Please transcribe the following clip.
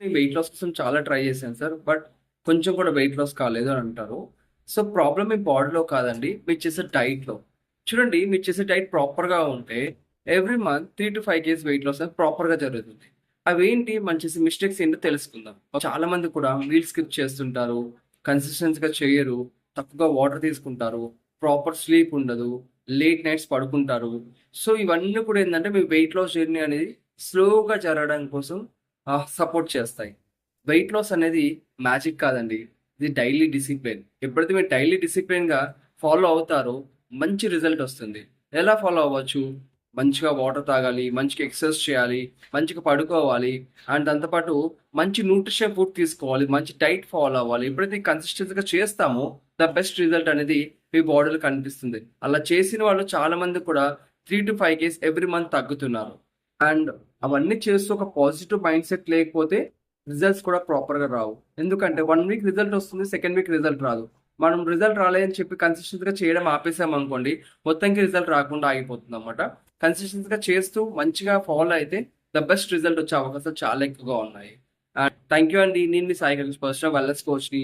Weight loss కోసం చాలా try చేశాను సార్. బట్ కొంచెం కూడా వెయిట్ లాస్ కాలేదు అని అంటారు. సో, ప్రాబ్లమ్ మీ బాడీలో కాదండి. మీరు చేసే డైట్‌లో. చూడండి, మీరు చేసే డైట్ ప్రాపర్‌గా ఉంటే every month 3-5 KGs weight loss అనేది ప్రాపర్‌గా జరుగుతుంది. అవేంటి మనం చేసే మిస్టేక్స్ ఏంటో తెలుసుకుందాం. చాలా మంది కూడా మీల్ స్కిప్ చేస్తుంటారు. కన్సిస్టెన్సీ‌గా చెయ్యరు. తక్కువగా వాటర్ తీసుకుంటారు. ప్రాపర్ స్లీప్ ఉండదు. లేట్ నైట్స్ పడుకుంటారు. సో, ఇవన్నీ కూడా ఏందంటే మీ వెయిట్ లాస్ జర్నీ అనేది స్లోగా జరగడం కోసం సపోర్ట్ చేస్తాయి. వెయిట్ లాస్ అనేది మ్యాజిక్ కాదండి. ఇది డైలీ డిసిప్లిన్. ఎప్పుడైతే మీరు డైలీ డిసిప్లిన్‌గా ఫాలో అవుతారో మంచి రిజల్ట్ వస్తుంది. ఎలా ఫాలో అవ్వచ్చు? మంచిగా వాటర్ తాగాలి, మంచిగా ఎక్సర్సైజ్ చేయాలి, మంచిగా పడుకోవాలి. అండ్ దాంతో పాటు మంచి న్యూట్రిషన్ ఫుడ్ తీసుకోవాలి. మంచి డైట్ ఫాలో అవ్వాలి. ఎప్పుడైతే కన్సిస్టెన్సీ‌గా చేస్తామో ద బెస్ట్ రిజల్ట్ అనేది మీ బాడీలో కనిపిస్తుంది. అలా చేసిన వాళ్ళు చాలామంది కూడా 3-5 కేజీస్ ఎవ్రీ మంత్ తగ్గుతున్నారు. అండ్ అవన్నీ చేస్తూ ఒక పాజిటివ్ మైండ్ సెట్ లేకపోతే రిజల్ట్స్ కూడా ప్రాపర్‌గా రావు. ఎందుకంటే 1 వీక్ రిజల్ట్ వస్తుంది. సెకండ్ వీక్ రిజల్ట్ రాదు. మనం రిజల్ట్ రాలేదని చెప్పి కన్సిస్టెంట్‌గా చేయడం ఆపేసామనుకోండి, మొత్తానికి రిజల్ట్ రాకుండా ఆగిపోతుందన్నమాట. కన్సిస్టెంట్‌గా చేస్తూ మంచిగా ఫాలో అయితే ద బెస్ట్ రిజల్ట్ వచ్చే అవకాశాలు చాలా ఎక్కువగా ఉన్నాయి. థాంక్ యూ అండి. నేను మీ సాయి గణేష్, పర్సనల్ వెల్‌నెస్ కోచ్‌ని.